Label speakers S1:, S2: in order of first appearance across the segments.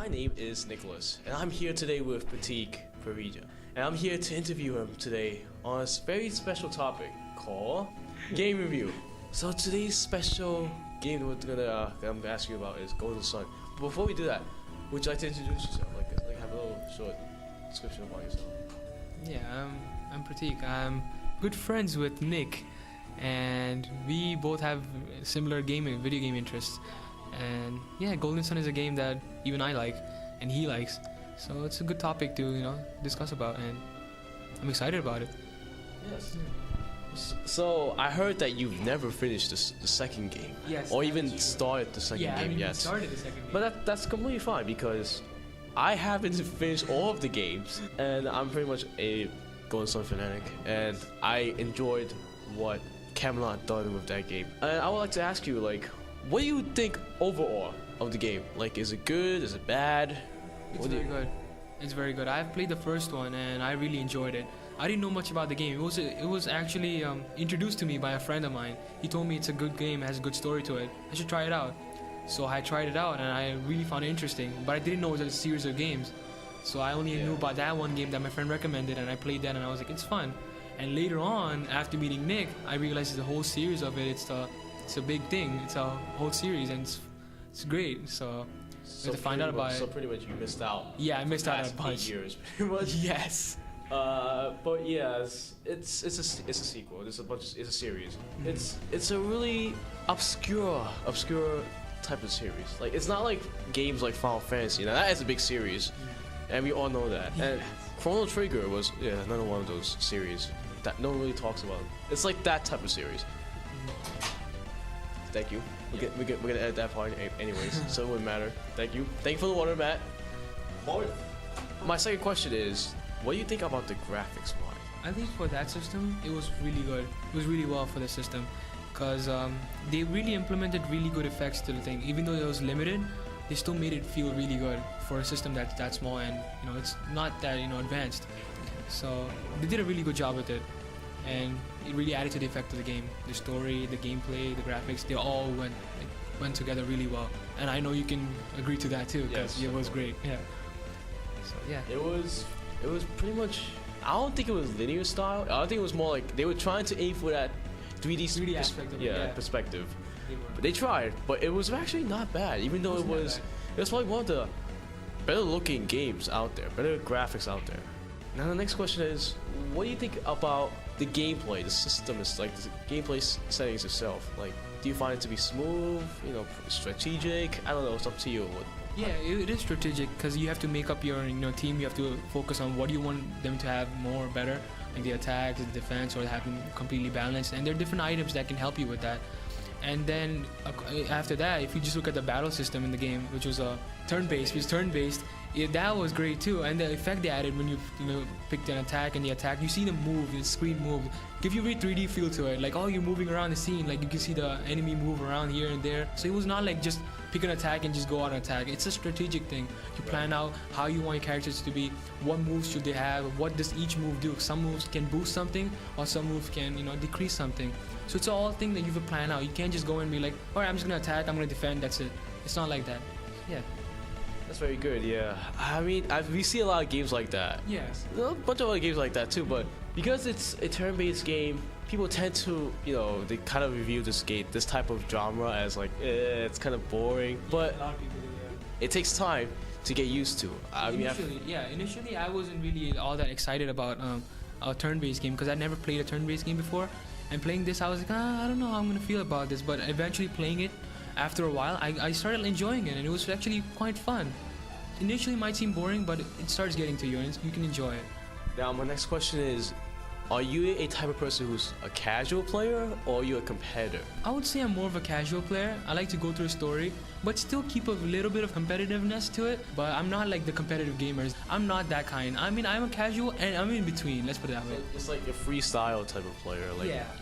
S1: name is Nicholas, and I'm here today with Pratik Parija. And I'm here to interview him today on a very special topic called game review. So today's special game I'm gonna ask you about is Golden Sun. But before we do that, would you like to introduce yourself? Like have a little short description about yourself.
S2: Yeah, I'm Pratik. I'm good friends with Nick, and we both have similar video game interests. And yeah, Golden Sun is a game that even I like, and he likes. So it's a good topic to discuss about, and I'm excited about it.
S1: Yes. So I heard that you've never finished the second game,
S2: yes,
S1: or even started the second game yet.
S2: Started the second game.
S1: But that's completely fine because I haven't finished all of the games, and I'm pretty much a Golden Sun fanatic, and I enjoyed what Camelot done with that game. And I would like to ask you, what do you think overall of the game? Is it good? Is it bad?
S2: It's very good. It's very good. I've played the first one and I really enjoyed it. I didn't know much about the game. It was actually introduced to me by a friend of mine. He told me it's a good game, has a good story to it. I should try it out. So I tried it out and I really found it interesting. But I didn't know it was a series of games. So I only knew about that one game that my friend recommended, and I played that and I was like, it's fun. And later on, after meeting Nick, I realized it's a whole series of it. It's a big thing. It's a whole series and it's great. So to find out about it.
S1: So pretty much you missed out.
S2: Yeah, I missed out on a bunch.
S1: 8 years, pretty much.
S2: Yes.
S1: But yes, it's a sequel. It's a series. It's a really obscure type of series. It's not like games like Final Fantasy. Now that is a big series, and we all know that. And Chrono Trigger was another one of those series that no one really talks about. It's like that type of series. Thank you. We're gonna edit that part anyways, so it wouldn't matter. Thank you for the water, Matt. My second question is, what do you think about the graphics wise?
S2: I think for that system, it was really good. It was really well for the system, because they really implemented really good effects to the thing. Even though it was limited, they still made it feel really good for a system that's that small and it's not that advanced. So they did a really good job with it, and it really added to the effect of the game. The story, the gameplay, the graphics, they all went together really well. And I know you can agree to that too, because it was great. Yeah. So yeah.
S1: It was pretty much. I don't think it was linear style. I think it was more like they were trying to aim for that 3D
S2: aspect of it.
S1: Perspective. But they tried, but it was actually not bad. Even though it was probably one of the better looking games out there, better graphics out there. Now the next question is, what do you think about the gameplay, the system, is the gameplay settings itself? Do you find it to be smooth, strategic? I don't know, it's up to you.
S2: Yeah, it is strategic, because you have to make up your team. You have to focus on what you want them to have more better, like the attacks, the defense, or have them completely balanced. And there are different items that can help you with that. And then after that, if you just look at the battle system in the game, which was turn-based, that was great too. And the effect they added when you picked an attack and the attack, you see them move, the screen move, give you a very 3D feel to it. You're moving around the scene, you can see the enemy move around here and there. So it was not like just pick an attack and just go out and attack. It's a strategic thing. You plan out how you want your characters to be, what moves should they have, what does each move do. Some moves can boost something, or some moves can decrease something. So it's all thing that you have to plan out. You can't just go and be like, all right, I'm just gonna attack, I'm gonna defend, that's it. It's not like that. Yeah.
S1: That's very good, yeah. I mean, we see a lot of games like that.
S2: Yes.
S1: A bunch of other games like that too, but because it's a turn-based game, people tend to, they kind of review this type of genre as it's kind of boring. But
S2: a lot of people do,
S1: it takes time to get used to.
S2: Initially I wasn't really all that excited about a turn-based game, because I never played a turn-based game before. And playing this, I was like, I don't know how I'm gonna feel about this. But eventually playing it, after a while, I started enjoying it, and it was actually quite fun. Initially it might seem boring, but it starts getting to you, and you can enjoy it.
S1: Now my next question is, are you a type of person who's a casual player, or are you a competitor?
S2: I would say I'm more of a casual player. I like to go through a story, but still keep a little bit of competitiveness to it. But I'm not like the competitive gamers. I'm not that kind. I mean, I'm a casual, and I'm in between. Let's put it that way.
S1: It's like a freestyle type of player.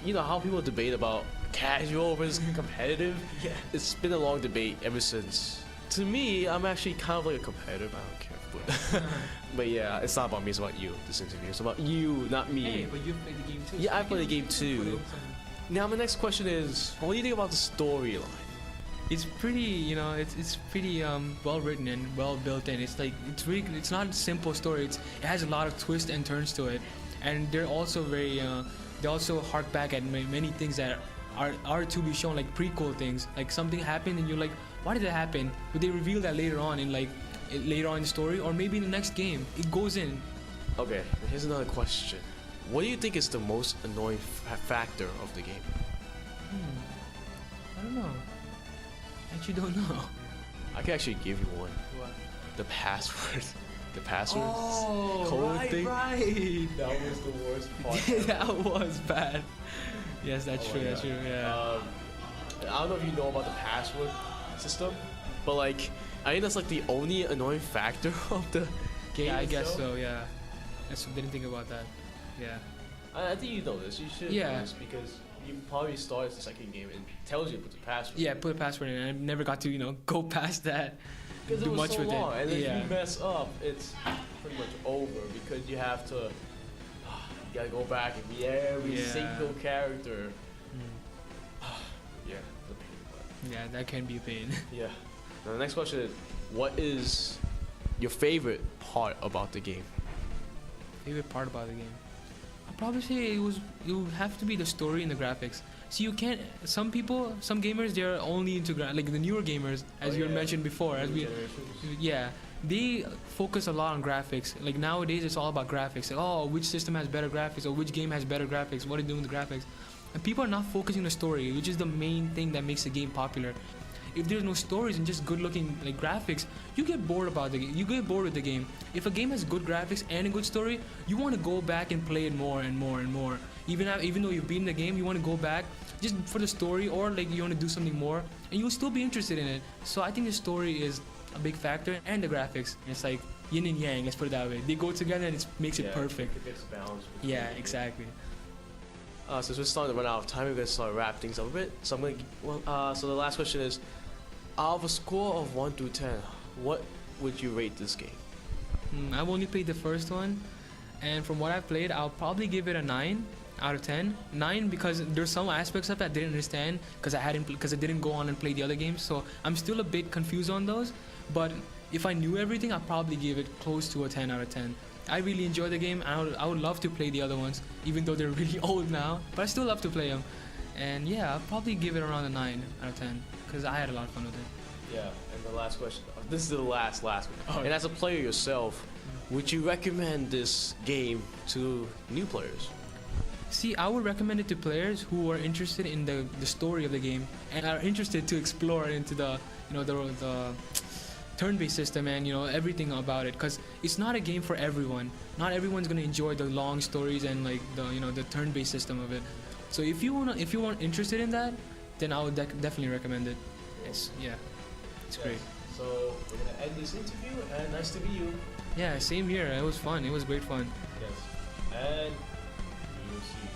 S1: You know how people debate about casual versus competitive?
S2: Yeah.
S1: It's been a long debate ever since. To me, I'm actually kind of like a competitor, but I don't care. But yeah, it's not about me, it's about you, this interview. It's about you, not me.
S2: Hey, but you've played the game too.
S1: Yeah, I played the game too. Now my next question is, what do you think about the storyline?
S2: it's pretty, it's pretty well written and well built in. It's like it's not a simple story. It has a lot of twists and turns to it, and they're also very they also hark back at many things that are to be shown, like prequel things. Like something happened and you're like, why did that happen? But they reveal that later on in later on in the story, or maybe in the next game. It goes in.
S1: Okay, here's another question. What do you think is the most annoying factor of the game?
S2: I don't know. I actually don't know.
S1: I can actually give you one.
S2: What?
S1: The password. The password
S2: Oh,
S1: code
S2: right,
S1: thing.
S2: right.
S1: That was the worst part.
S2: That was bad. Yes, that's true. That's true. Yeah.
S1: I don't know if you know about the password system, but like I think that's like the only annoying factor of the game.
S2: Yeah, I guess
S1: itself.
S2: so. Yeah. Didn't think about that. Yeah.
S1: I think you know this. You should know this because you probably started the second game and it tells you to put the password.
S2: Yeah, put a password in. And I never got to go past that.
S1: Because
S2: Do
S1: it was
S2: much
S1: so
S2: with
S1: long,
S2: it.
S1: and if
S2: Yeah.
S1: you mess up, it's pretty much over because you have to. You gotta go back and read every single character. Yeah, the pain. But
S2: Yeah, that can be a pain.
S1: yeah. Now the next question is, what is your favorite part about the game?
S2: Favorite part about the game? I'd probably say it would have to be the story and the graphics. See, you can't. Some gamers, they're only into like the newer gamers, as you had mentioned before. They focus a lot on graphics. Like nowadays, it's all about graphics. Like, oh, which system has better graphics, or which game has better graphics? What are you doing with the graphics? And people are not focusing on the story, which is the main thing that makes the game popular. If there's no stories and just good-looking like graphics, you get bored about the game. You get bored with the game. If a game has good graphics and a good story, you want to go back and play it more and more and more. Even though you've beaten the game, you want to go back just for the story, or like you want to do something more, and you'll still be interested in it. So I think the story is a big factor, and the graphics. It's like yin and yang. Let's put it that way. They go together, and it makes it perfect.
S1: It gets balanced.
S2: Yeah, exactly.
S1: Since we're starting to run out of time, we're gonna start to wrap things up a bit. So so the last question is, out of a score of 1 through 10, what would you rate this game?
S2: I've only played the first one, and from what I've played, I'll probably give it a 9 out of 10. 9 because there's some aspects of it I didn't understand because I didn't go on and play the other games, so I'm still a bit confused on those. But if I knew everything, I'd probably give it close to a 10 out of 10. I really enjoy the game. I would love to play the other ones, even though they're really old now, but I still love to play them. And yeah, I'll probably give it around a 9 out of 10 because I had a lot of fun with it.
S1: Yeah, and the last question. This is the last one.
S2: Oh,
S1: and as a player yourself, would you recommend this game to new players?
S2: See, I would recommend it to players who are interested in the story of the game and are interested to explore into the the turn-based system and everything about it, because it's not a game for everyone. Not everyone's gonna enjoy the long stories and like the turn-based system of it. So if you want interested in that, then I would definitely recommend it. It's great.
S1: So we're gonna end this interview, and nice to meet you.
S2: Yeah, same here. It was fun. It was great fun.
S1: Yes, and we will see you.